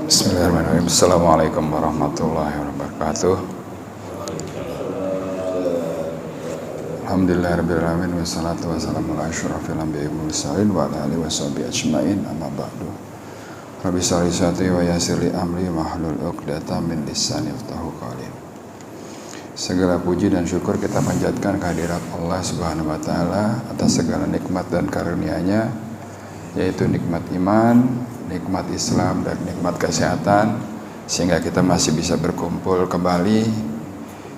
Bismillahirrahmanirrahim. Assalamualaikum warahmatullahi wabarakatuh. Alhamdulillahirrahmanirrahim. Wassalatu wassalamu ala asyrafil anbiya'i wal mursalin wa ala alihi washabihi ajma'in, amma ba'du. Rabbi shrah li sadri wa yassir li amri wahlul 'uqdatam min lisani yafqahu qawli. Segala puji dan syukur kita panjatkan kehadirat Allah Subhanahu wa taala atas segala nikmat dan karunia-Nya, yaitu nikmat iman, nikmat Islam, dan nikmat kesehatan, sehingga kita masih bisa berkumpul kembali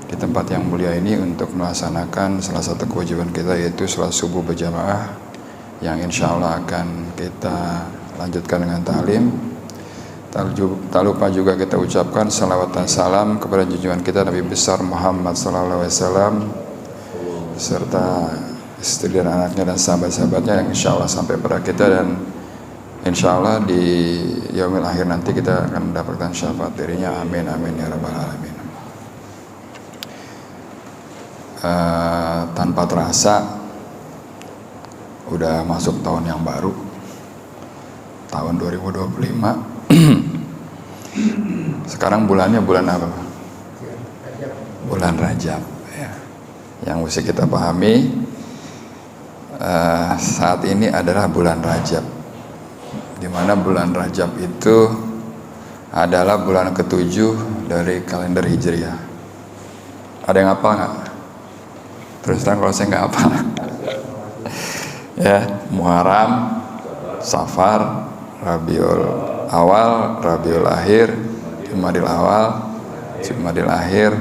di tempat yang mulia ini untuk melaksanakan salah satu kewajiban kita, yaitu salat subuh berjamaah, yang insya Allah akan kita lanjutkan dengan ta'lim. Tak lupa juga kita ucapkan salawat dan salam kepada junjungan kita Nabi besar Muhammad SAW, serta istri dan anaknya dan sahabat-sahabatnya yang insya Allah sampai pada kita, dan insya Allah di yaumil akhir nanti kita akan mendapatkan syafaat dirinya. Amin amin ya rabbal alamin. Tanpa terasa udah masuk tahun yang baru, tahun 2025. Sekarang bulannya bulan apa? Bulan Rajab ya. Yang mesti kita pahami, saat ini adalah bulan Rajab, di mana bulan Rajab itu adalah bulan ke-7 dari kalender Hijriah. Ada yang hafal nggak? Terus terang kalau saya nggak hafal. Ya, Muharram, Safar, Rabiul Awal, Rabiul Akhir, Jumadil Awal, Jumadil Akhir,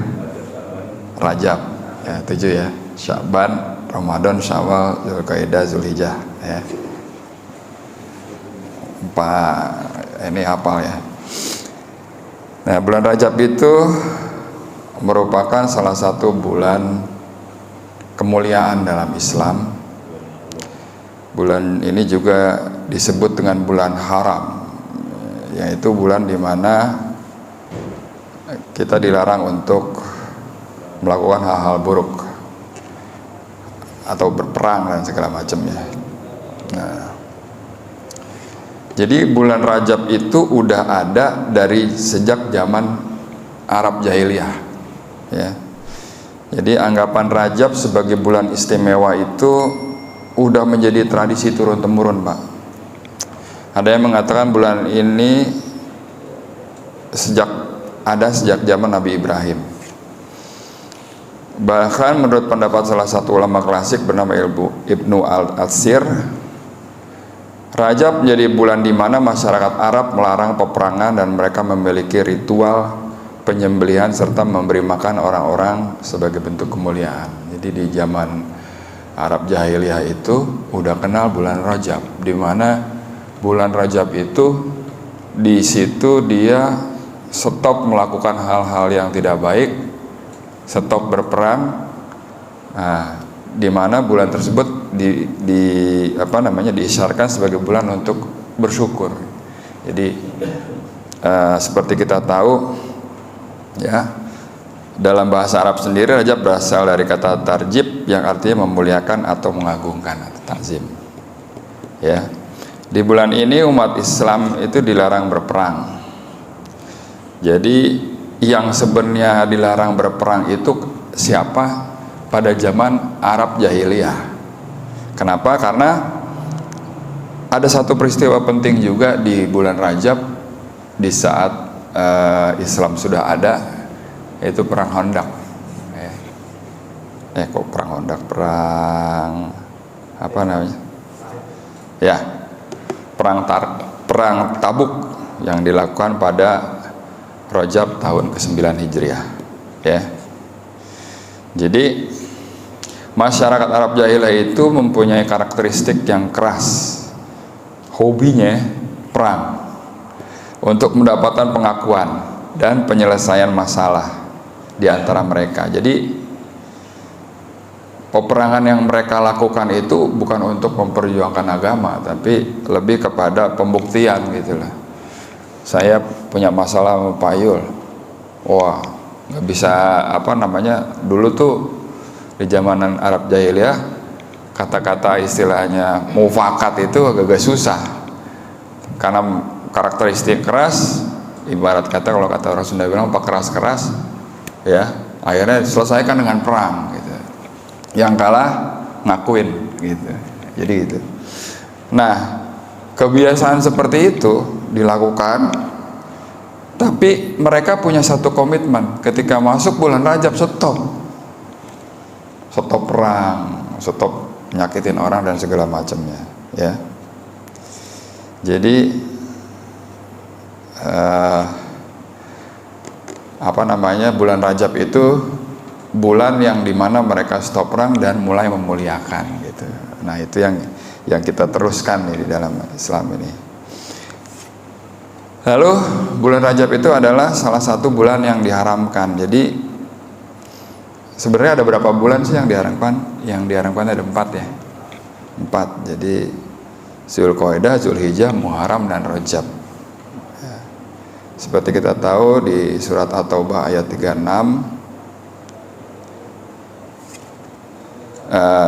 Rajab. Ya, 7 ya. Sya'ban, Ramadan, Syawal, Dzulqa'dah, Dzulhijjah ya. Ini hafal ya. Nah, bulan Rajab itu merupakan salah satu bulan kemuliaan dalam Islam. Bulan ini juga disebut dengan bulan haram, yaitu bulan di mana kita dilarang untuk melakukan hal-hal buruk atau berperang dan segala macamnya. Nah, jadi bulan Rajab itu udah ada dari sejak zaman Arab Jahiliyah ya. Jadi anggapan Rajab sebagai bulan istimewa itu udah menjadi tradisi turun-temurun, Pak. Ada yang mengatakan bulan ini sejak zaman Nabi Ibrahim. Bahkan menurut pendapat salah satu ulama klasik bernama Ibnu Al-Atsir, Rajab menjadi bulan di mana masyarakat Arab melarang peperangan dan mereka memiliki ritual penyembelihan serta memberi makan orang-orang sebagai bentuk kemuliaan. Jadi di zaman Arab Jahiliyah itu udah kenal bulan Rajab, di mana bulan Rajab itu di situ dia stop melakukan hal-hal yang tidak baik, stop berperang. Nah, di mana bulan tersebut diisyarkan sebagai bulan untuk bersyukur. Jadi seperti kita tahu ya, dalam bahasa Arab sendiri Rajab berasal dari kata tarjib yang artinya memuliakan atau mengagungkan atau takzim ya. Di bulan ini umat Islam itu dilarang berperang. Jadi yang sebenarnya dilarang berperang itu siapa? Pada zaman Arab Jahiliyah. Kenapa? Karena ada satu peristiwa penting juga di bulan Rajab di saat Islam sudah ada, yaitu perang Khandaq. Kok perang Khandaq? Perang apa namanya? Ya, perang Tabuk yang dilakukan pada Rajab tahun ke-9 Hijriah. Ya. Jadi masyarakat Arab Jahiliyah itu mempunyai karakteristik yang keras, hobinya perang untuk mendapatkan pengakuan dan penyelesaian masalah di antara mereka. Jadi peperangan yang mereka lakukan itu bukan untuk memperjuangkan agama, tapi lebih kepada pembuktian gitulah. Saya punya masalah sama Pak Yul, wah nggak bisa dulu tuh di zamanan Arab Jahiliyah kata-kata istilahnya mufakat itu agak susah karena karakteristik keras ibarat kata kalau kata orang Sunda bilang pak keras-keras ya, akhirnya selesaikan dengan perang gitu. Yang kalah ngakuin gitu. Jadi gitu. Nah, kebiasaan seperti itu dilakukan, tapi mereka punya satu komitmen, ketika masuk bulan Rajab stop perang, stop nyakitin orang dan segala macamnya ya. Jadi bulan Rajab itu bulan yang dimana mereka stop perang dan mulai memuliakan gitu. Nah itu yang kita teruskan nih di dalam Islam ini. Lalu bulan Rajab itu adalah salah satu bulan yang diharamkan. Jadi sebenarnya ada berapa bulan sih yang diharamkan? Yang diharamkan ada 4 ya, 4. Jadi Zulqa'dah, Zulhijjah, Muharram dan Rajab. Seperti kita tahu di surat At-Taubah ayat 36,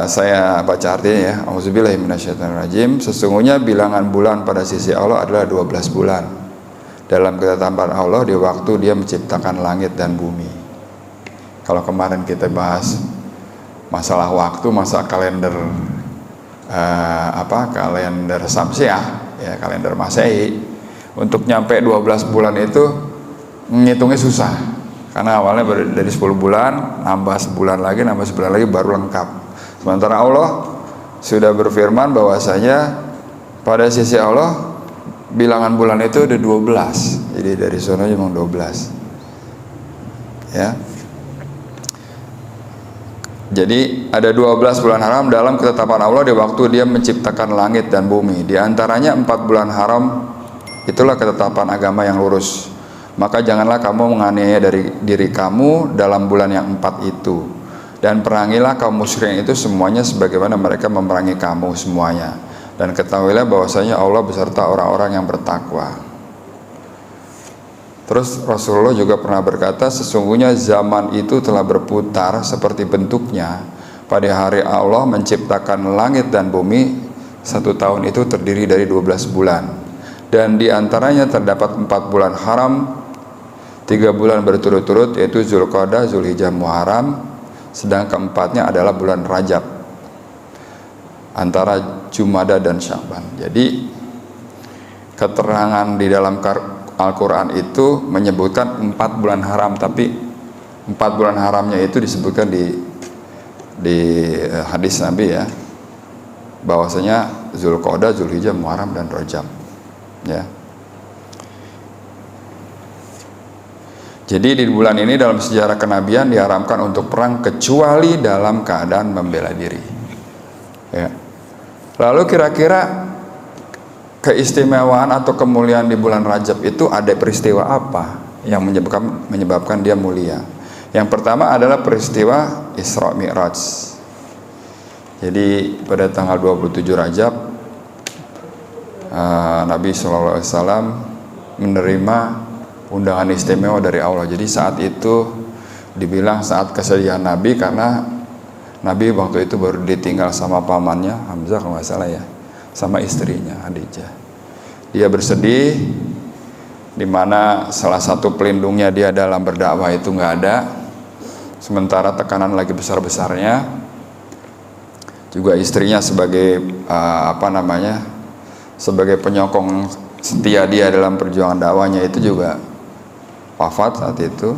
saya baca artinya ya. Auzubillahi minasyaitonirrajim. Sesungguhnya bilangan bulan pada sisi Allah adalah 12 bulan dalam ketetapan Allah di waktu Dia menciptakan langit dan bumi. Kalau kemarin kita bahas masalah waktu, masa kalender kalender Samsiah ya, kalender Masehi, untuk nyampe 12 bulan itu ngitungnya susah, karena awalnya dari 10 bulan, nambah sebulan lagi baru lengkap. Sementara Allah sudah berfirman bahwasanya pada sisi Allah bilangan bulan itu ada 12. Jadi dari sana memang 12 ya. Jadi ada 12 bulan haram dalam ketetapan Allah di waktu Dia menciptakan langit dan bumi. Di antaranya 4 bulan haram, itulah ketetapan agama yang lurus. Maka janganlah kamu menganiaya dari diri kamu dalam bulan yang 4 itu. Dan perangilah kaum musyrikin itu semuanya sebagaimana mereka memerangi kamu semuanya. Dan ketahuilah bahwasanya Allah beserta orang-orang yang bertakwa. Terus Rasulullah juga pernah berkata, sesungguhnya zaman itu telah berputar seperti bentuknya pada hari Allah menciptakan langit dan bumi. 1 tahun itu terdiri dari 12 bulan. Dan diantaranya terdapat 4 bulan haram, 3 bulan berturut-turut, yaitu Zulqa'dah, Zulhijjah, Muharram. Sedang keempatnya adalah bulan Rajab, antara Jumada dan Sya'ban. Jadi keterangan di dalam Al-Quran itu menyebutkan 4 bulan haram, tapi 4 bulan haramnya itu disebutkan di hadis Nabi ya, bahwasanya Zulqa'dah, Zulhijjah, Muharram dan Rajab ya. Jadi di bulan ini dalam sejarah kenabian diharamkan untuk perang kecuali dalam keadaan membela diri ya. Lalu kira-kira keistimewaan atau kemuliaan di bulan Rajab itu ada peristiwa apa yang menyebabkan dia mulia? Yang pertama adalah peristiwa Isra Mi'raj. Jadi pada tanggal 27 Rajab Nabi SAW menerima undangan istimewa dari Allah. Jadi saat itu dibilang saat kesedihan Nabi, karena Nabi waktu itu baru ditinggal sama pamannya Hamzah kalau nggak salah ya, sama istrinya Khadijah. Dia bersedih, dimana salah satu pelindungnya dia dalam berdakwah itu nggak ada, sementara tekanan lagi besar-besarnya. Juga istrinya sebagai sebagai penyokong setia dia dalam perjuangan dakwahnya itu juga wafat saat itu,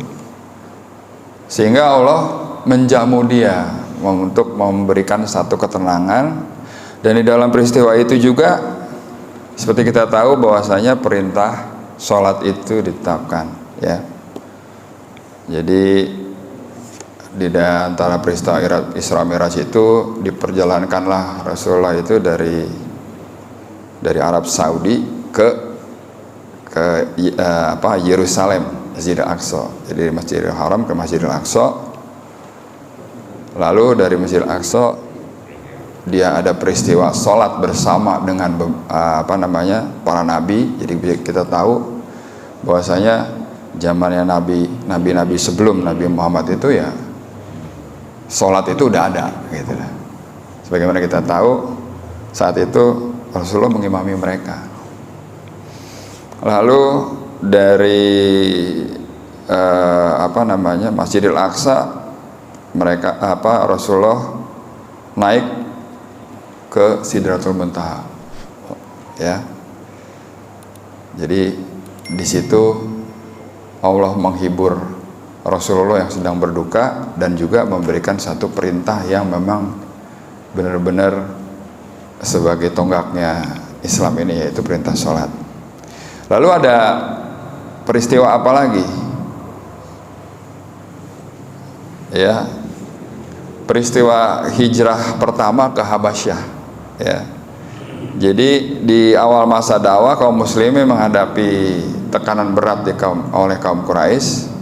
sehingga Allah menjamu dia untuk memberikan satu ketenangan. Dan di dalam peristiwa itu juga seperti kita tahu bahwasanya perintah sholat itu ditetapkan ya. Jadi di antara peristiwa Isra Mi'raj itu diperjalankanlah Rasulullah itu dari Arab Saudi ke Yerusalem, Masjidil Aqsa. Jadi Masjidil Haram ke Masjidil Aqsa. Lalu dari Masjidil Aqsa dia ada peristiwa sholat bersama dengan para nabi. Jadi kita tahu bahwasanya zamannya nabi sebelum Nabi Muhammad itu ya sholat itu udah ada gitu. Sebagaimana kita tahu saat itu Rasulullah mengimami mereka. Lalu dari Masjidil Aqsa, mereka Rasulullah naik ke Sidratul Muntaha, ya. Jadi di situ Allah menghibur Rasulullah yang sedang berduka dan juga memberikan satu perintah yang memang benar-benar sebagai tonggaknya Islam ini, yaitu perintah sholat. Lalu ada peristiwa apa lagi? Ya, peristiwa hijrah pertama ke Habasyah, ya. Jadi di awal masa dakwah kaum muslimin menghadapi tekanan berat oleh kaum Quraisy.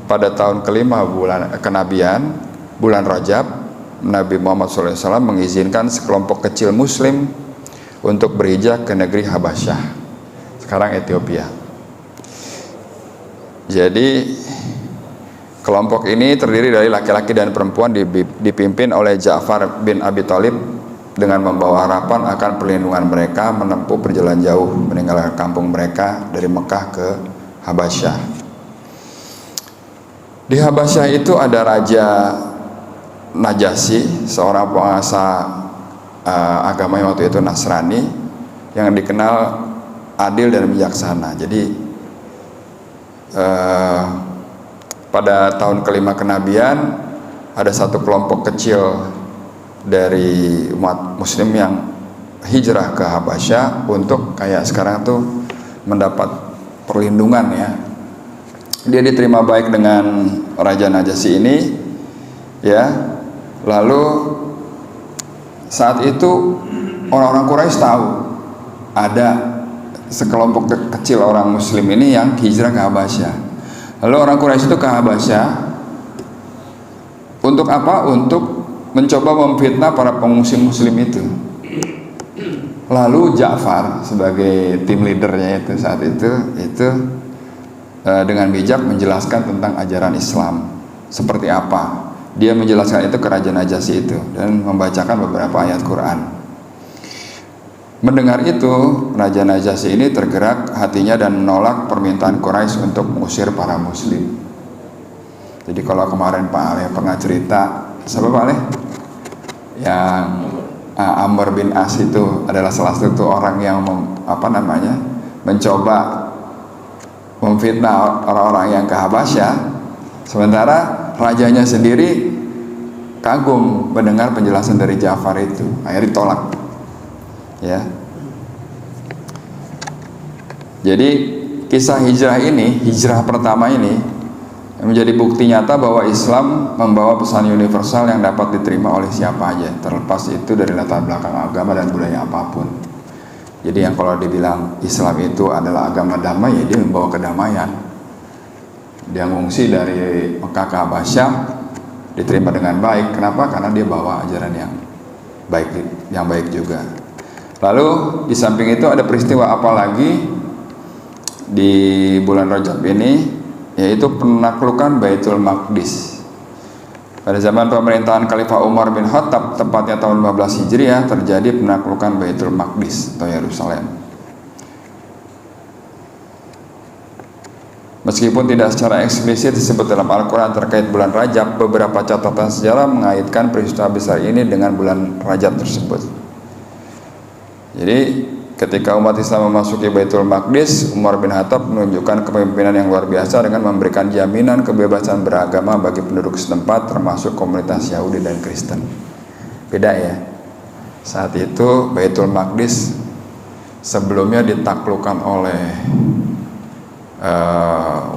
Pada tahun kelima bulan kenabian, bulan Rajab, Nabi Muhammad SAW mengizinkan sekelompok kecil muslim untuk berhijrah ke negeri Habasyah, sekarang Ethiopia. Jadi kelompok ini terdiri dari laki-laki dan perempuan, dipimpin oleh Ja'far bin Abi Thalib dengan membawa harapan akan perlindungan mereka menempuh perjalanan jauh meninggalkan kampung mereka dari Mekah ke Habasyah. Di Habasyah itu ada Raja Najasyi, seorang penguasa agama yang waktu itu Nasrani, yang dikenal adil dan bijaksana. Jadi pada tahun kelima kenabian ada satu kelompok kecil dari umat muslim yang hijrah ke Habasyah untuk kayak sekarang tuh mendapat perlindungan, ya. Dia diterima baik dengan Raja Najasyi ini, ya. Lalu saat itu orang-orang Quraisy tahu ada sekelompok kecil orang muslim ini yang hijrah ke Habasyah. Lalu orang Quraisy itu ke Habasyah untuk apa? Untuk mencoba memfitnah para pengungsi muslim itu. Lalu Ja'far sebagai tim leadernya itu saat itu dengan bijak menjelaskan tentang ajaran Islam seperti apa. Dia menjelaskan itu ke Raja Najasyi itu dan membacakan beberapa ayat Quran. Mendengar itu, Raja Najasyi ini tergerak hatinya dan menolak permintaan Quraisy untuk mengusir para muslim. Jadi kalau kemarin Pak Aleh pernah cerita, siapa Pak Aleh? Yang Amr bin As itu adalah salah satu orang yang mencoba memfitnah orang-orang yang ke Habasyah, sementara rajanya sendiri kagum mendengar penjelasan dari Ja'far itu, akhirnya ditolak, ya. Jadi kisah hijrah ini, hijrah pertama ini menjadi bukti nyata bahwa Islam membawa pesan universal yang dapat diterima oleh siapa aja, terlepas itu dari latar belakang agama dan budaya apapun. Jadi yang kalau dibilang Islam itu adalah agama damai, ya dia membawa kedamaian. Dia ngungsi dari Mekah ke Habasyah, diterima dengan baik. Kenapa? Karena dia bawa ajaran yang baik juga. Lalu di samping itu ada peristiwa apa lagi di bulan Rajab ini, yaitu penaklukan Baitul Maqdis. Pada zaman pemerintahan Khalifah Umar bin Khattab, tepatnya tahun 15 Hijriah, terjadi penaklukan Baitul Maqdis atau Yerusalem. Meskipun tidak secara eksplisit disebut dalam Al-Quran terkait bulan Rajab, beberapa catatan sejarah mengaitkan peristiwa besar ini dengan bulan Rajab tersebut. Jadi ketika umat Islam memasuki Baitul Maqdis, Umar bin Khattab menunjukkan kepemimpinan yang luar biasa dengan memberikan jaminan kebebasan beragama bagi penduduk setempat, termasuk komunitas Yahudi dan Kristen. Beda, ya. Saat itu Baitul Maqdis sebelumnya ditaklukkan oleh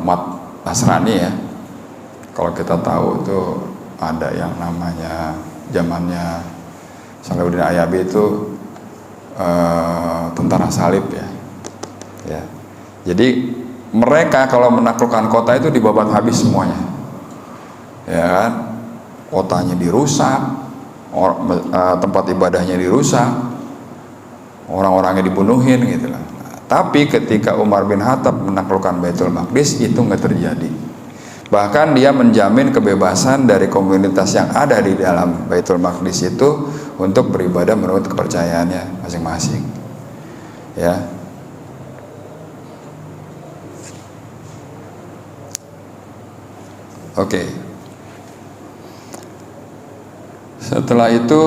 umat Nasrani, ya. Kalau kita tahu itu ada yang namanya zamannya Salahuddin Ayyubi itu tentara salib, ya. Jadi mereka kalau menaklukkan kota itu dibabat habis semuanya, ya kan? Kotanya dirusak, tempat ibadahnya dirusak, orang-orangnya dibunuhin gitu lah. Tapi ketika Umar bin Khattab menaklukkan Baitul Maqdis, itu nggak terjadi. Bahkan dia menjamin kebebasan dari komunitas yang ada di dalam Baitul Maqdis itu untuk beribadah menurut kepercayaannya masing-masing, ya. Oke. Setelah itu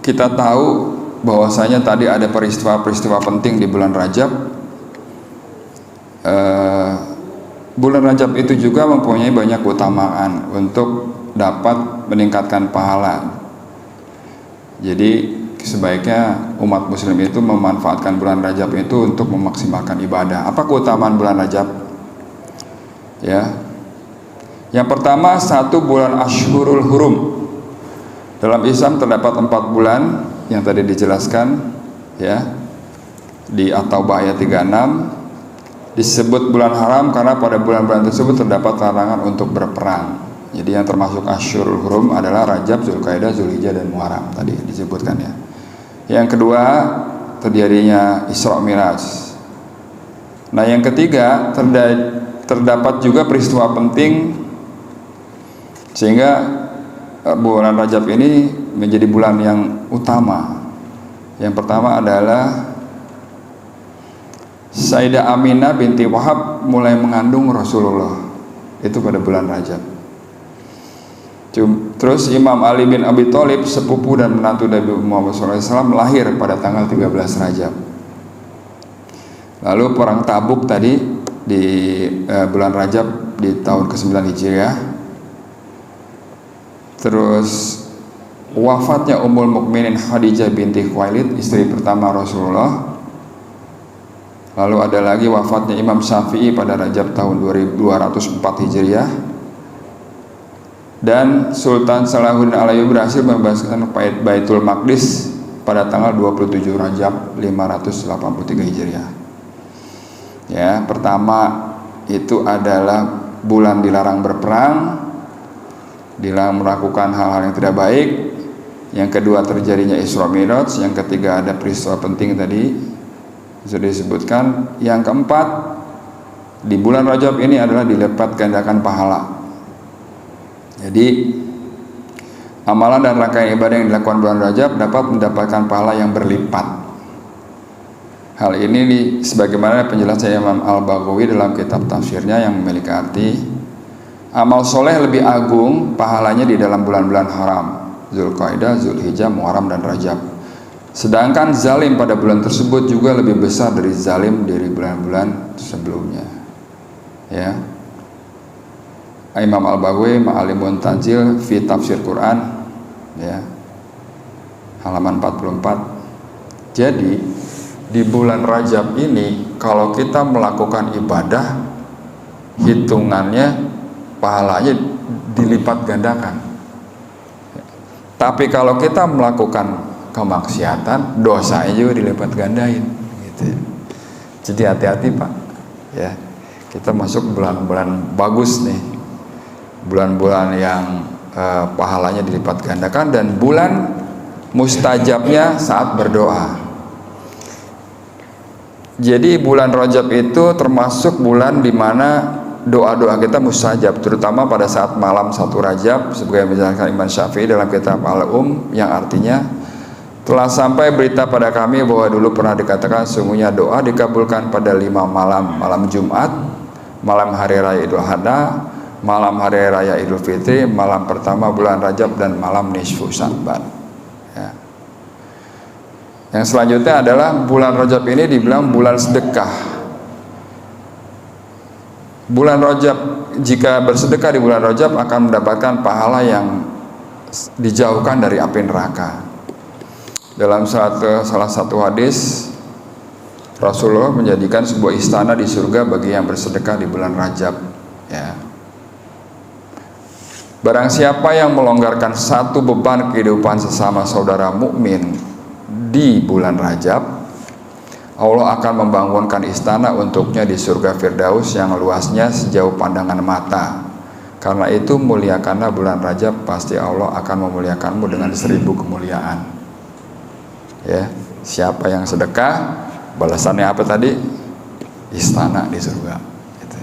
kita tahu bahwasanya tadi ada peristiwa-peristiwa penting di bulan Rajab. Bulan Rajab itu juga mempunyai banyak keutamaan untuk dapat meningkatkan pahala. Jadi sebaiknya umat muslim itu memanfaatkan bulan Rajab itu untuk memaksimalkan ibadah. Apa keutamaan bulan Rajab? Ya. Yang pertama, 1 bulan Ashhurul Hurum. Dalam Islam terdapat 4 bulan yang tadi dijelaskan, ya. Di At-Taubah ayat 36 disebut bulan haram karena pada bulan-bulan tersebut terdapat larangan untuk berperang. Jadi yang termasuk Ashhurul Hurum adalah Rajab, Zulkaidah, Zulhijjah, dan Muharram tadi disebutkan, ya. Yang kedua, terjadinya Isra Miraj. Nah, yang ketiga, terdapat juga peristiwa penting sehingga bulan Rajab ini menjadi bulan yang utama. Yang pertama adalah Sayyidah Aminah binti Wahab mulai mengandung Rasulullah, itu pada bulan Rajab. Terus Imam Ali bin Abi Thalib, sepupu dan menantu Nabi Muhammad SAW, lahir pada tanggal 13 Rajab. Lalu perang Tabuk tadi di bulan Rajab di tahun ke-9 Hijriah. Terus wafatnya Ummul Mukminin Khadijah binti Khuwailid, istri pertama Rasulullah. Lalu ada lagi wafatnya Imam Syafi'i pada Rajab tahun 2204 Hijriah. Dan Sultan Salahuddin Al-Ayyubi berhasil membebaskan Baitul Maqdis pada tanggal 27 Rajab 583 Hijriah. Ya, pertama itu adalah bulan dilarang berperang, dilarang melakukan hal-hal yang tidak baik. Yang kedua, terjadinya Isra Miraj. Yang ketiga, ada peristiwa penting tadi sudah disebutkan. Yang keempat, di bulan Rajab ini adalah dilipat gandakan pahala. Jadi amalan dan rangkaian ibadah yang dilakukan bulan Rajab dapat mendapatkan pahala yang berlipat. Hal ini sebagaimana penjelasan Imam Al-Baghawi dalam kitab tafsirnya yang memiliki arti amal soleh lebih agung pahalanya di dalam bulan-bulan haram, Zulkaidah, Zulhijjah, Muharram, dan Rajab. Sedangkan zalim pada bulan tersebut juga lebih besar dari zalim dari bulan-bulan sebelumnya. Ya. Imam Al-Baghawi Ma'alimun Tanzil fi Tafsir Quran, ya, halaman 44. Jadi di bulan Rajab ini kalau kita melakukan ibadah, hitungannya pahalanya dilipat gandakan. Tapi kalau kita melakukan kemaksiatan, dosanya juga dilipat gandain, gitu. Jadi hati-hati, Pak, ya. Kita masuk bulan-bulan bagus nih, bulan-bulan yang pahalanya dilipat gandakan, dan bulan mustajabnya saat berdoa. Jadi bulan Rajab itu termasuk bulan di mana doa-doa kita mustajab, terutama pada saat malam 1 Rajab, sebagai menjelaskan Imam Syafi'i dalam kitab Al-Um, yang artinya telah sampai berita pada kami bahwa dulu pernah dikatakan sungguhnya doa dikabulkan pada 5 malam: malam Jumat, malam hari raya Idul Adha, malam hari raya Idul Fitri, malam pertama bulan Rajab, dan malam nisfu Sya'ban. Ya. Yang selanjutnya adalah bulan Rajab ini dibilang bulan sedekah. Bulan Rajab, jika bersedekah di bulan Rajab akan mendapatkan pahala yang dijauhkan dari api neraka. Dalam salah satu hadis, Rasulullah menjadikan sebuah istana di surga bagi yang bersedekah di bulan Rajab. Ya. Barang siapa yang melonggarkan satu beban kehidupan sesama saudara mukmin di bulan Rajab, Allah akan membangunkan istana untuknya di surga Firdaus yang luasnya sejauh pandangan mata. Karena itu muliakanlah bulan Rajab, pasti Allah akan memuliakanmu dengan 1000 kemuliaan. Ya, siapa yang sedekah, balasannya apa tadi? Istana di surga. Gitu.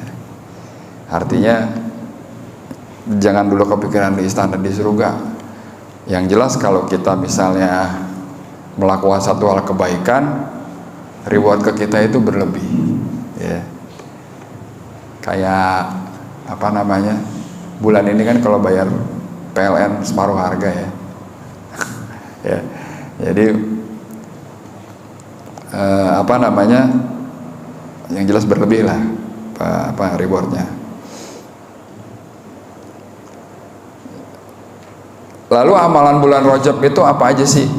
Artinya jangan dulu kepikiran di istana di surga. Yang jelas kalau kita misalnya melakukan satu hal kebaikan, reward ke kita itu berlebih, ya. Kayak apa namanya, bulan ini kan kalau bayar PLN separuh harga ya. Ya, jadi apa namanya, yang jelas berlebih lah apa rewardnya. Lalu amalan bulan Rajab itu apa aja sih?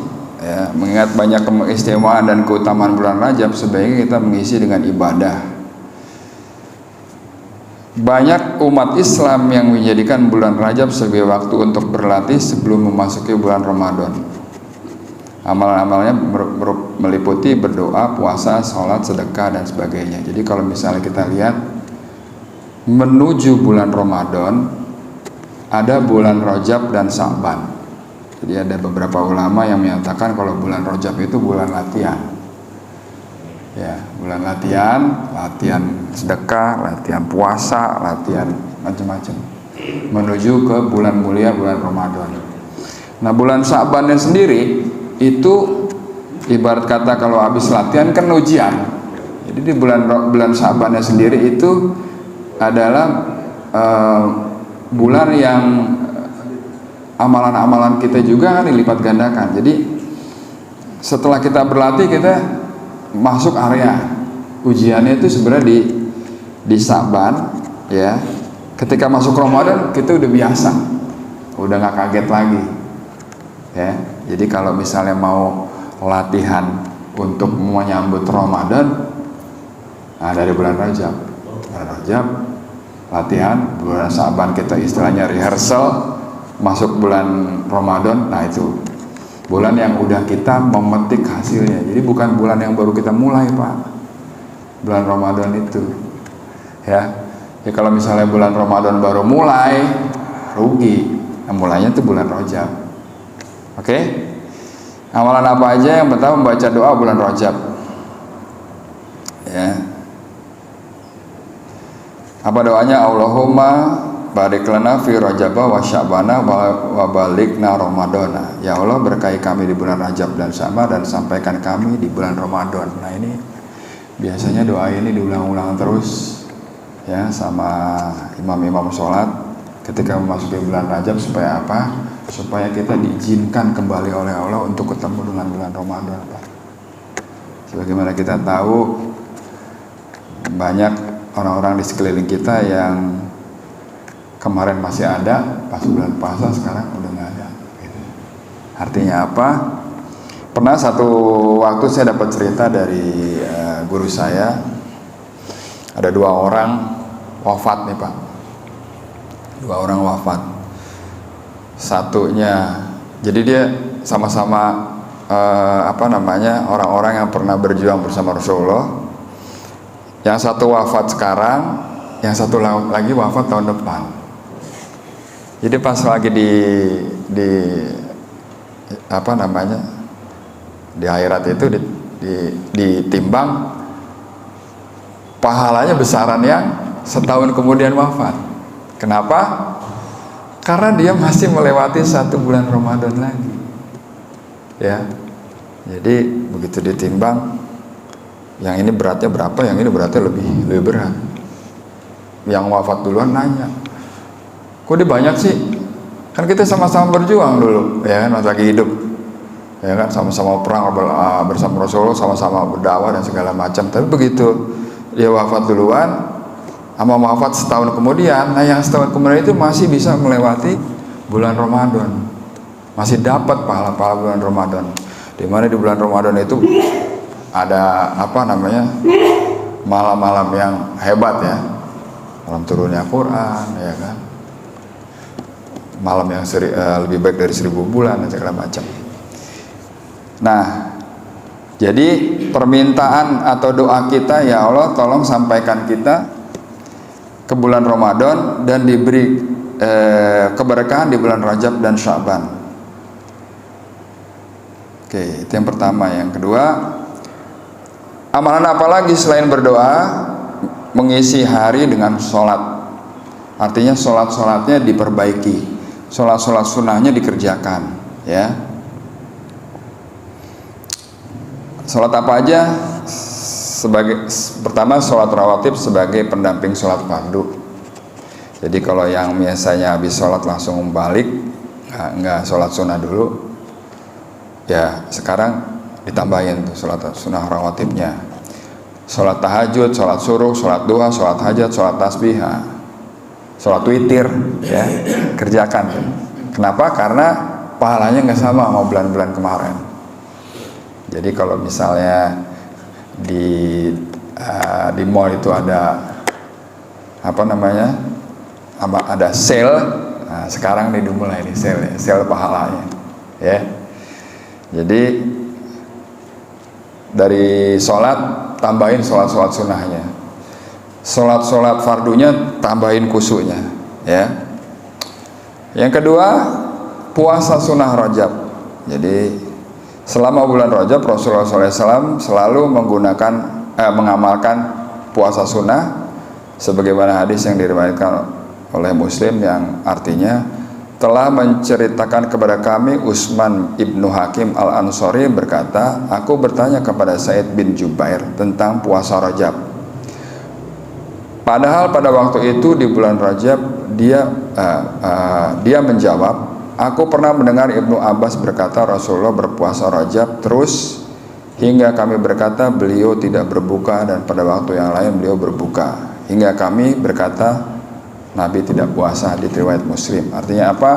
Ya, mengingat banyak keistimewaan dan keutamaan bulan Rajab, sebaiknya kita mengisi dengan ibadah. Banyak umat Islam yang menjadikan bulan Rajab sebagai waktu untuk berlatih sebelum memasuki bulan Ramadan. Amalan-amalnya meliputi berdoa, puasa, sholat, sedekah, dan sebagainya. Jadi kalau misalnya kita lihat menuju bulan Ramadan, ada bulan Rajab dan Sya'ban. Jadi ada beberapa ulama yang menyatakan kalau bulan Rajab itu bulan latihan. Ya, bulan latihan sedekah, latihan puasa, latihan macam-macam menuju ke bulan mulia, bulan Ramadan. Nah, bulan Sya'ban sendiri itu ibarat kata kalau habis latihan kan ujian. Jadi di bulan Sya'ban sendiri itu adalah bulan yang amalan-amalan kita juga kan dilipat gandakan. Jadi setelah kita berlatih, kita masuk area ujiannya itu sebenarnya di Sya'ban ya. Ketika masuk Ramadan kita udah biasa, udah nggak kaget lagi ya. Jadi kalau misalnya mau latihan untuk menyambut Ramadan, nah dari bulan Rajab latihan, bulan Sya'ban kita istilahnya rehearsal, masuk bulan Ramadan, nah itu bulan yang udah kita memetik hasilnya. Jadi bukan bulan yang baru kita mulai, Pak. Bulan Ramadan itu ya. Ya kalau misalnya bulan Ramadan baru mulai, rugi. Nah, mulainya itu bulan Rajab. Oke? Amalan apa aja? Yang pertama membaca doa bulan Rajab. Ya. Apa doanya? Allahumma barik lana fi Rajaba wa Sya'bana wa balikna Ramadana. Ya Allah, berkahi kami di bulan Rajab dan Sya'ban, dan sampaikan kami di bulan Ramadan. Nah, ini biasanya doa ini diulang-ulang terus ya sama imam-imam sholat ketika memasuki bulan Rajab. Supaya apa? Supaya kita diizinkan kembali oleh Allah untuk ketemu dengan bulan Ramadan, Pak. Sebagaimana kita tahu, banyak orang-orang di sekeliling kita yang kemarin masih ada pas bulan puasa, sekarang udah nggak ada gitu. Artinya apa? Pernah satu waktu saya dapat cerita dari guru saya, ada 2 orang wafat nih, Pak. 2 orang wafat. Satunya, jadi dia sama-sama orang-orang yang pernah berjuang bersama Rasulullah. Yang satu wafat sekarang, yang satu lagi wafat tahun depan. Jadi pas lagi di akhirat itu ditimbang, pahalanya besaran yang setahun kemudian wafat. Kenapa? Karena dia masih melewati 1 bulan Ramadan lagi. Ya. Jadi begitu ditimbang, yang ini beratnya berapa, yang ini beratnya lebih berat. Yang wafat duluan nanya, kok dia banyak sih? Kan kita sama-sama berjuang dulu, ya kan, lagi hidup, ya kan, sama-sama perang bersama Rasulullah, sama-sama berdakwah dan segala macam. Tapi begitu dia wafat duluan, sama wafat setahun kemudian, nah yang setahun kemudian itu masih bisa melewati bulan Ramadan, masih dapat pahala-pahala bulan Ramadan. Dimana di bulan Ramadan itu ada malam-malam yang hebat ya, malam turunnya Quran, ya kan, malam yang lebih baik dari 1000 bulan dan segala macam. Nah, jadi permintaan atau doa kita, ya Allah tolong sampaikan kita ke bulan Ramadan dan diberi keberkahan di bulan Rajab dan Sya'ban. Oke, itu yang pertama. Yang kedua, amalan apa lagi selain berdoa? Mengisi hari dengan sholat. Artinya sholat-sholatnya diperbaiki, sholat-sholat sunnahnya dikerjakan, ya. Sholat apa aja? Pertama sholat rawatib sebagai pendamping sholat fardu. Jadi kalau yang biasanya habis sholat langsung balik, nggak sholat sunnah dulu, ya sekarang ditambahin tuh sholat sunnah rawatibnya. Sholat tahajud, sholat suruh, sholat duha, sholat hajat, sholat tasbih, sholat witir, ya kerjakan. Kenapa? Karena pahalanya nggak sama bulan-bulan kemarin. Jadi kalau misalnya di mall itu ada ada sale, nah sekarang nih dimulai nih sale pahalanya, ya. Jadi dari sholat tambahin sholat sunnahnya, sholat fardunya tambahin khusyuknya, ya. Yang kedua, puasa sunnah Rajab. Jadi selama bulan Rajab Rasulullah SAW selalu mengamalkan puasa sunnah, sebagaimana hadis yang diriwayatkan oleh Muslim yang artinya, telah menceritakan kepada kami Utsman ibnu Hakim al-Ansori berkata, aku bertanya kepada Sa'id bin Jubair tentang puasa Rajab. Padahal pada waktu itu di bulan Rajab dia menjawab, aku pernah mendengar Ibnu Abbas berkata Rasulullah berpuasa Rajab terus hingga kami berkata beliau tidak berbuka, dan pada waktu yang lain beliau berbuka, hingga kami berkata Nabi tidak puasa. Di riwayat Muslim. Artinya apa?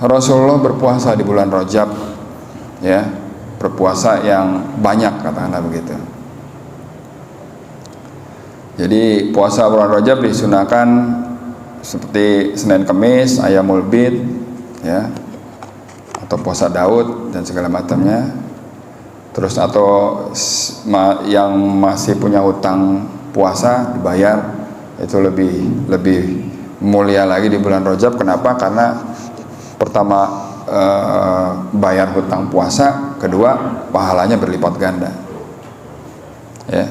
Rasulullah berpuasa di bulan Rajab, ya, berpuasa yang banyak, katakanlah begitu. Jadi puasa bulan Rajab disunahkan seperti Senin Kemis, Ayyamul Bid, ya, atau puasa Daud dan segala macamnya. Terus atau yang masih punya hutang puasa dibayar, itu lebih mulia lagi di bulan Rajab. Kenapa? Karena pertama bayar hutang puasa, kedua pahalanya berlipat ganda, ya.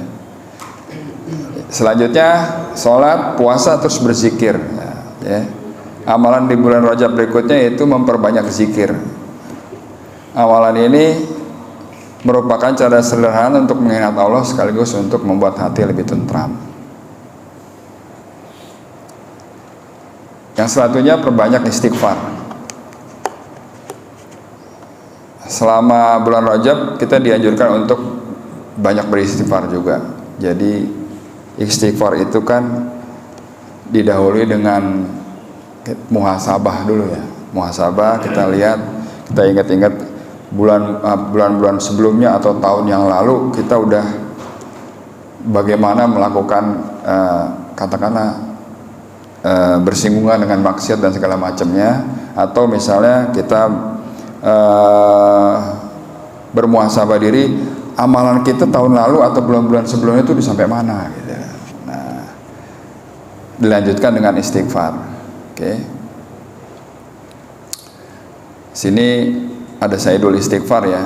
Selanjutnya sholat, puasa, terus berzikir, ya. Amalan di bulan Rajab berikutnya itu memperbanyak zikir. Amalan ini merupakan cara sederhana untuk mengingat Allah sekaligus untuk membuat hati lebih tentram. Yang selanjutnya perbanyak istighfar. Selama bulan Rajab kita dianjurkan untuk banyak beristighfar juga. Jadi istighfar itu kan didahului dengan muhasabah dulu, ya. Muhasabah, kita lihat, kita ingat-ingat bulan-bulan sebelumnya atau tahun yang lalu kita udah bagaimana melakukan katakanlah bersinggungan dengan maksiat dan segala macamnya, atau misalnya kita bermuhasabah diri, amalan kita tahun lalu atau bulan-bulan sebelumnya itu sampai mana, gitu. Nah, dilanjutkan dengan istighfar. Oke. Sini ada sayyidul istighfar, ya.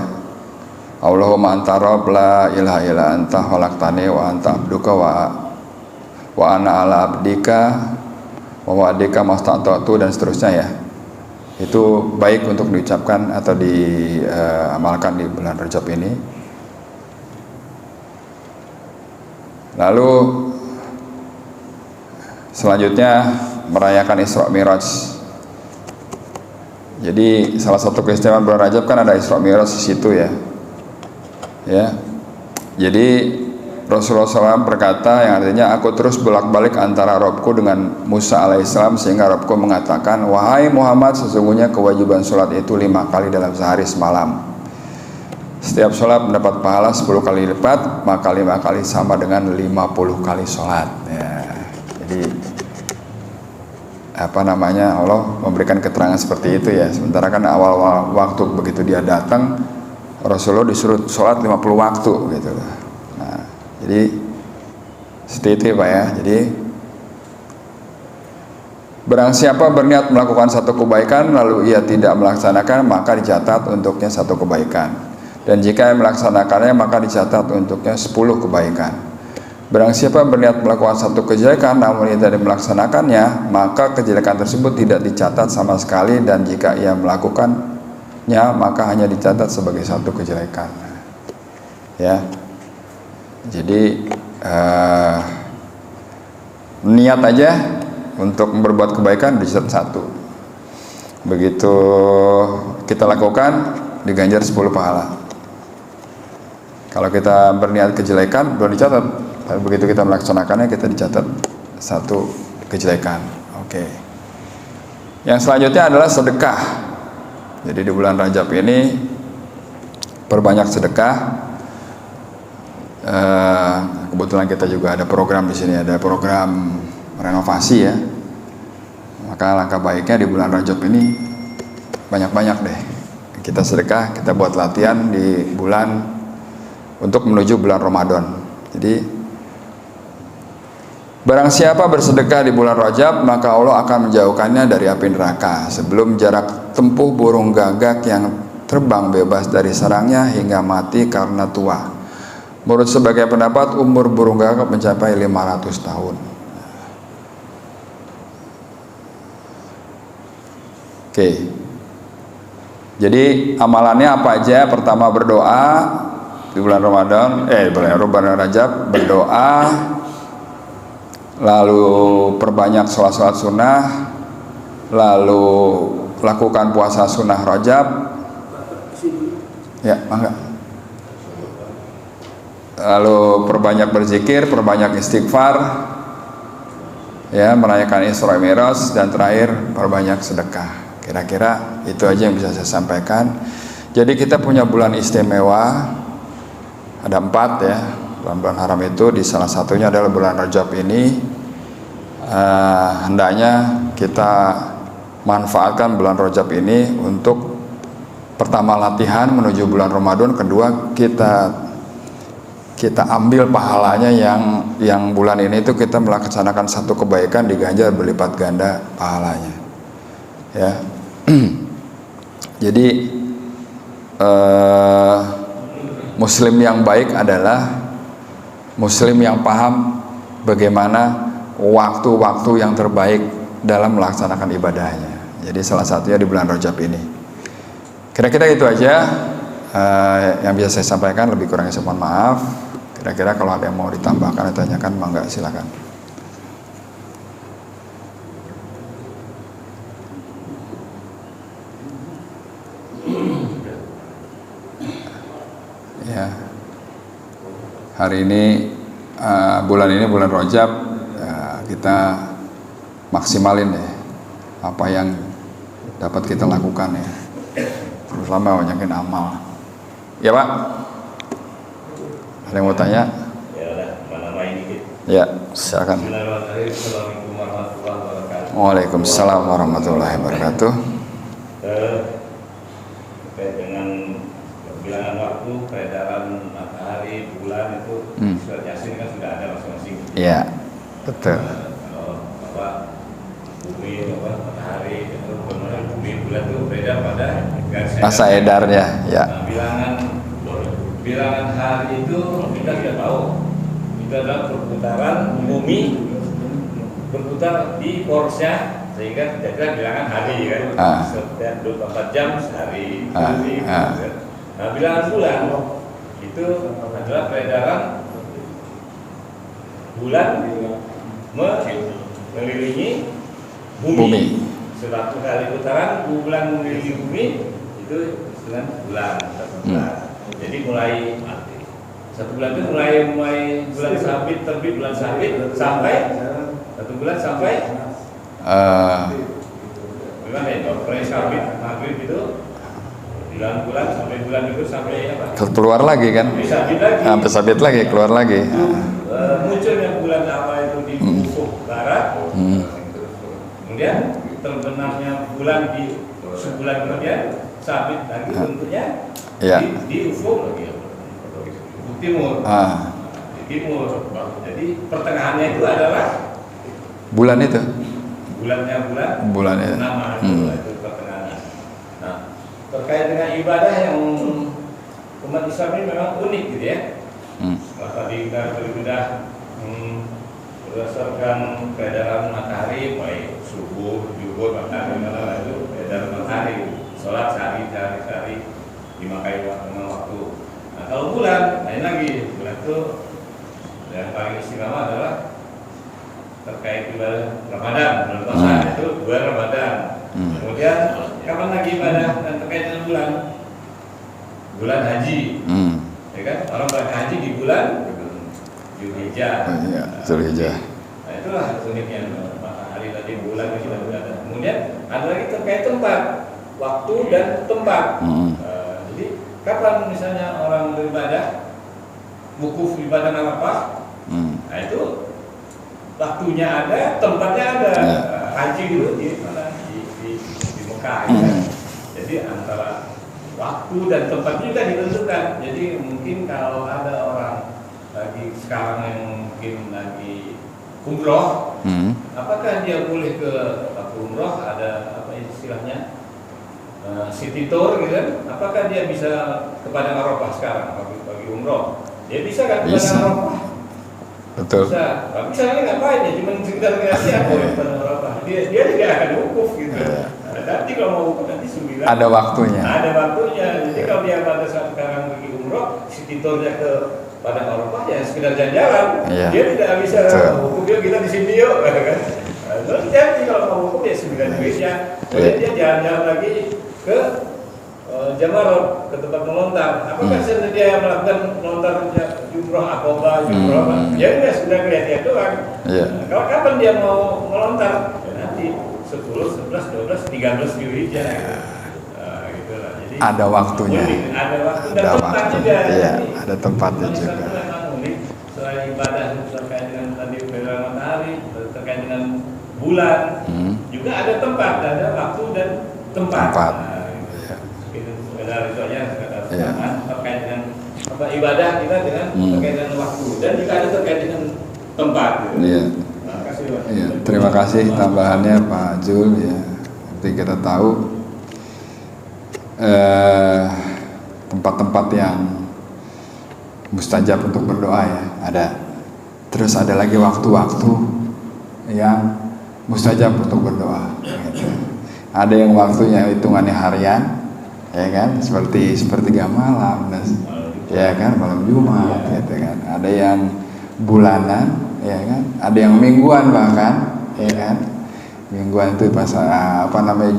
Allahumma anta rabb la ilaha illa anta khalaqtani wa anta abduka wa ana ala abdika wa wa'dika mastata'tu, dan seterusnya, ya. Itu baik untuk diucapkan atau diamalkan di bulan Rajab ini. Lalu selanjutnya merayakan Isra Mi'raj. Jadi salah satu keistimewaan bulan Rajab kan ada Isra Mi'raj di situ, ya. Ya. Jadi Rasulullah SAW berkata yang artinya, aku terus bolak-balik antara Robku dengan Musa alaihissalam sehingga Robku mengatakan, wahai Muhammad, sesungguhnya kewajiban sholat itu 5 kali dalam sehari semalam. Setiap sholat mendapat pahala 10 kali lipat, maka 5 kali sama dengan 50 kali sholat, ya. Jadi Allah memberikan keterangan seperti itu, ya. Sementara kan awal waktu begitu dia datang, Rasulullah disuruh sholat 50 waktu, gitu. Nah, jadi seperti itu, Pak, ya. Jadi barang siapa berniat melakukan satu kebaikan lalu ia tidak melaksanakan, maka dicatat untuknya 1 kebaikan, dan jika ia melaksanakannya maka dicatat untuknya 10 kebaikan. Barang siapa berniat melakukan satu kejelekan namun ia tidak melaksanakannya, maka kejelekan tersebut tidak dicatat sama sekali, dan jika ia melakukannya maka hanya dicatat sebagai 1 kejelekan, ya. Jadi Niat aja untuk berbuat kebaikan dicatat 1. Begitu kita lakukan diganjar 10 pahala. Kalau kita berniat kejelekan belum dicatat, tapi begitu kita melaksanakannya kita dicatat 1 kejelekan. Oke. Yang selanjutnya adalah sedekah. Jadi di bulan Rajab ini perbanyak sedekah. Kebetulan kita juga ada program di sini, ada program renovasi ya. Maka langkah baiknya di bulan Rajab ini banyak-banyak deh kita sedekah, kita buat latihan di bulan untuk menuju bulan Ramadan. Jadi barang siapa bersedekah di bulan Rajab, maka Allah akan menjauhkannya dari api neraka sebelum jarak tempuh burung gagak yang terbang bebas dari sarangnya hingga mati karena tua. Menurut sebagian pendapat, umur burung gagak mencapai 500 tahun. Oke. Jadi amalannya apa aja? Pertama berdoa di bulan Ramadan, bulan Rajab, berdoa, lalu perbanyak sholat sunnah, lalu lakukan puasa sunnah Rajab. Ya, mangga. Lalu perbanyak berzikir, perbanyak istighfar, ya, merayakan Isra Mi'raj, dan terakhir perbanyak sedekah. Kira-kira itu aja yang bisa saya sampaikan. Jadi kita punya bulan istimewa, ada 4 ya, bulan-bulan haram itu. Di salah satunya adalah bulan Rajab ini. Hendaknya kita manfaatkan bulan Rajab ini untuk pertama latihan menuju bulan Ramadan, kedua kita ambil pahalanya yang bulan ini itu kita melaksanakan satu kebaikan diganjar berlipat ganda pahalanya. Ya. Jadi Muslim yang baik adalah Muslim yang paham bagaimana waktu-waktu yang terbaik dalam melaksanakan ibadahnya. Jadi salah satunya di bulan Rajab ini. Kira-kira itu aja yang bisa saya sampaikan. Lebih kurangnya saya mohon maaf. Kira-kira kalau ada yang mau ditambahkan atau tanyakan, mangga silakan. Ya, hari ini bulan Rajab, kita maksimalin ya apa yang dapat kita lakukan ya, terutama banyakin amal. Ya Pak, ada yang mau tanya? Ya udah, nama ini. Ya, silakan. Assalamualaikum warahmatullahi wabarakatuh. Waalaikumsalam warahmatullahi wabarakatuh. Terkait dengan bilangan waktu, peredaran matahari, bulan itu surat Yasin kan sudah ada masing-masing. Iya, betul. Bumi, matahari, itu benar bumi, bulan itu beredar pada garis masa edarnya, ya. Nah, bilangan hari itu kita sudah tahu, itu adalah perputaran bumi berputar di porosnya, sehingga jadilah bilangan hari kan. Setiap 24 jam sehari. Nah, bilangan bulan itu adalah peredaran bulan mengelilingi bumi. 100 kali putaran bulan mengelilingi bumi itu dengan bulan. Jadi mulai satu bulan itu mulai bulan sabit terbit, bulan sabit sampai satu bulan sampai gimana ya? Mulai sabit maghrib itu bulan sampai bulan itu sampai apa? Keluar lagi kan? Sabit lagi. Sampai sabit lagi, keluar lagi. Munculnya bulan apa itu di ufuk barat. Kemudian terbenamnya bulan di sebulan kemudian sabit lagi bentuknya di ufuk lagi ufuk timur. Di timur. Jadi pertengahannya itu adalah bulan itu. Bulan itu nama itu pertengahan. Nah, terkait dengan ibadah yang umat Islam ini memang unik gitu ya. Tadi kita sudah berdasarkan peredaran matahari, baik subuh, zuhur, matahari, itu peredaran matahari, sholat sehari dimakai dengan waktu. Nah, kalau bulan, lain lagi. Bulan itu yang paling istimewa adalah terkait ibadah Ramadan, bulan puasa itu bulan Ramadan. Kemudian kapan lagi ibadah yang terkait dengan bulan haji, ya kan? Orang berangkat haji di bulan Zulhijjah. Iya, Zulhijjah. Nah itulah uniknya hari tadi bulan kita berada. Kemudian ada lagi terkait tempat, waktu dan tempat. Jadi kapan misalnya orang beribadah, wukuf ibadah Arafah, nah itu waktunya ada, tempatnya ada. Haji dulu di mana di Mekah, ya. Jadi antara waktu dan tempat juga ditentukan. Jadi mungkin kalau ada orang lagi sekarang yang mungkin lagi umroh, apakah dia boleh ke waktu umroh, ada apa istilahnya city tour gitu kan? Apakah dia bisa kepada Arafah sekarang bagi umroh? Dia bisa kan kepada Arafah? Betul. Bisa. Tapi misalnya ngapain ya? Cuma sekitar kreasi apa ya kepada Arafah? Dia tidak akan wukuf gitu. Nanti kalau mau wukuf nanti 9. Ada waktunya. Ada waktunya. Jadi kalau dia pada saat sekarang pergi umroh, city tournya ke pada Arafah ya sekedar jalan-jalan. Dia tidak bisa wukuf, kita di sini yuk kan. Lalu jadi kalau mau wukuf ya 9 duitnya. Kemudian dia jalan-jalan lagi ke Jamarot, ke tempat melontar. Apakah dia melakukan melontar jumroh Aqobah, jumroh ya udah sudah kelihatan doang. Kalau kapan dia mau melontar? Ya nanti 10, 11, 12, 13 Zulhijjah. Gitu lah. Jadi ada waktunya. Ada waktu dan tempat juga. Iya, ada tempatnya juga. Selain ibadah terkait dengan tadi fenomena matahari, terkait dengan bulan, juga ada tempat, ada waktu dan tempat. Itu aja terkait dengan ibadah kita dengan terkait dengan waktu dan juga ada terkait dengan tempat. Iya. Terima kasih tambahannya Pak Jul ya. Seperti kita tahu tempat-tempat yang mustajab untuk berdoa ya ada. Terus ada lagi waktu-waktu yang mustajab untuk berdoa. Gitu. Ada yang waktunya hitungannya harian. Ya kan, sepertiga malam, ya kan, malam Jumat, gitu kan. Ada yang bulanan, ya kan. Ada yang mingguan bahkan, ya kan. Mingguan itu pas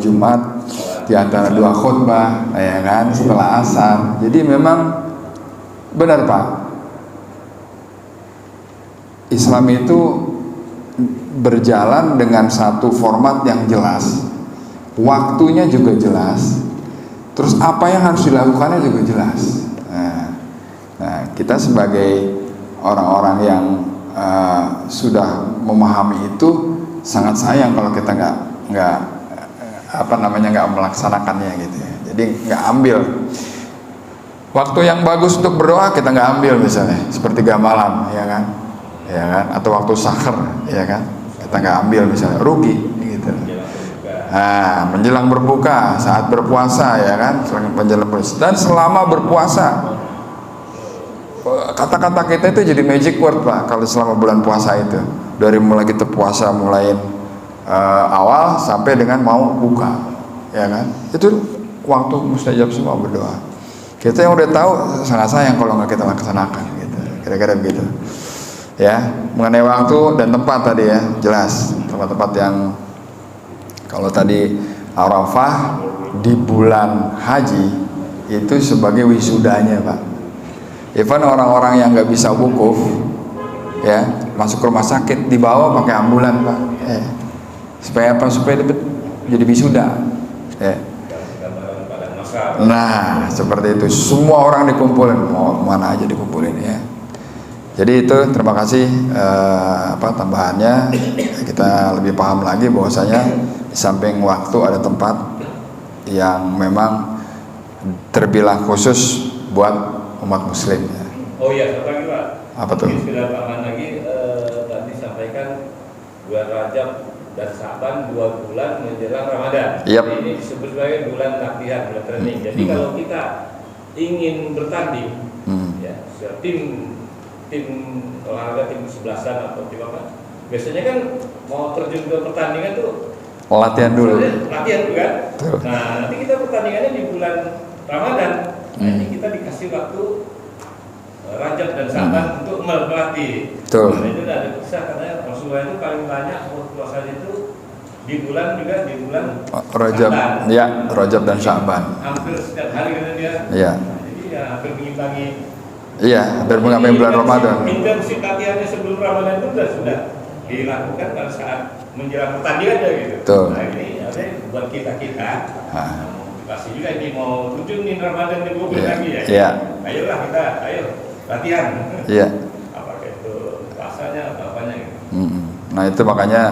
Jumat di antara 2 khutbah, ya kan, setelah asar. Jadi memang benar Pak. Islam itu berjalan dengan satu format yang jelas, waktunya juga jelas. Terus apa yang harus dilakukannya juga jelas. Nah, kita sebagai orang-orang yang sudah memahami itu sangat sayang kalau kita nggak melaksanakannya gitu ya. Jadi nggak ambil waktu yang bagus untuk berdoa, kita nggak ambil misalnya sepertiga malam, ya kan, atau waktu sahur, ya kan, kita nggak ambil misalnya, rugi gitu. Menjelang berbuka, saat berpuasa, ya kan, menjelang berpuasa dan selama berpuasa, kata-kata kita itu jadi magic word Pak. Kalau selama bulan puasa itu, dari mulai kita puasa mulai awal sampai dengan mau buka, ya kan, itu waktu mustajab semua berdoa. Kita yang udah tahu sangat sayang kalau nggak kita laksanakan, gitu. Kira-kira begitu. Ya, mengenai waktu dan tempat tadi ya, jelas tempat-tempat yang kalau tadi Arafah di bulan haji itu sebagai wisudanya Pak. Even orang-orang yang nggak bisa wukuf, ya masuk ke rumah sakit dibawa pakai ambulan Pak. Supaya apa? Supaya dapat jadi wisuda. Nah seperti itu. Semua orang dikumpulin, mau mana aja dikumpulin ya. Jadi itu terima kasih tambahannya. Kita lebih paham lagi bahwasanya di samping waktu ada tempat yang memang terbilang khusus buat umat muslim. Oh iya, satu lagi Pak. Apa tuh? Sudah tambahan lagi tadi sampaikan bulan Rajab dan Sa'ban 2 bulan menjelang Ramadan. Jadi ini disebut sebagai bulan latihan, bulan training. Jadi kalau kita ingin bertanding, ya tim olahraga, tim 11-an atau tim apa, biasanya kan mau terjun ke pertandingan tuh latihan dulu kan. Nah nanti kita pertandingannya di bulan Ramadan. Nah ini kita dikasih waktu Rajab dan Syaban untuk melatih. Betul. Karena itu ada kisah katanya Rasulullah itu paling banyak puasa itu di bulan Rajab, Syaban. ya, Rajab dan Syaban. Hampir setiap hari karena dia. Iya. Jadi ya hampir mengimbangi. Iya, hampir mengimbangi bulan Ramadan. Intensif latihannya sebelum Ramadan itu sudah dilakukan pada saat menjelang pertandingan aja gitu. Betul. Nah ini ada buat kita motivasi juga ini mau terjun di Ramadan di bulan lagi ya. Iya. Ayolah kita, ayo latihan. Iya. Apakah itu puasanya atau apanya gitu. Nah itu makanya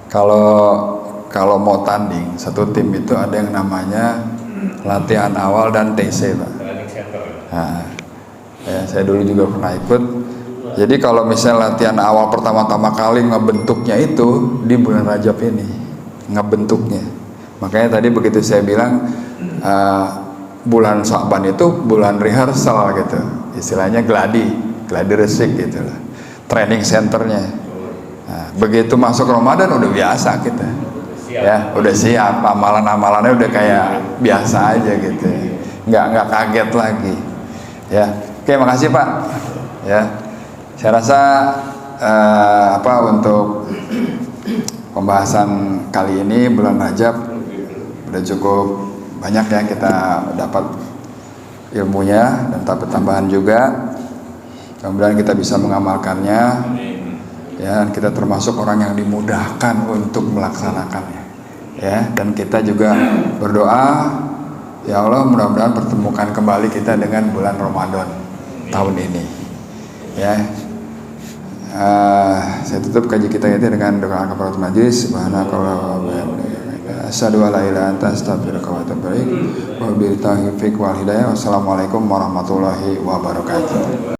kalau mau tanding satu tim itu ada yang namanya latihan awal dan TC, Pak. Training center. Nah, ya, saya dulu juga pernah ikut. Jadi kalau misalnya latihan awal pertama-tama kali ngebentuknya itu di bulan Rajab ini, ngebentuknya. Makanya tadi begitu saya bilang bulan Sya'ban itu bulan rehearsal gitu, istilahnya gladi resik gitu lah, training centernya. Nah, begitu masuk Ramadan udah biasa kita, ya udah siap, amalan-amalannya udah kayak biasa aja gitu, nggak kaget lagi. Ya, oke, makasih Pak. Ya, saya rasa untuk pembahasan kali ini bulan Rajab udah cukup banyak ya kita dapat ilmunya dan tambahan juga. Kemudian kita bisa mengamalkannya, ya, kita termasuk orang yang dimudahkan untuk melaksanakannya, ya. Dan kita juga berdoa, ya Allah, mudah-mudahan pertemukan kembali kita dengan bulan Ramadan tahun ini, ya. Saya tutup kaji kita ini dengan doa kafaratul majlis. Subhanakallah wa bihamdika asyhadu an la ilaha illa anta astaghfiruka wa atubu ilaik. Wa billahi taufiq wal hidayah. Wassalamualaikum warahmatullahi wabarakatuh.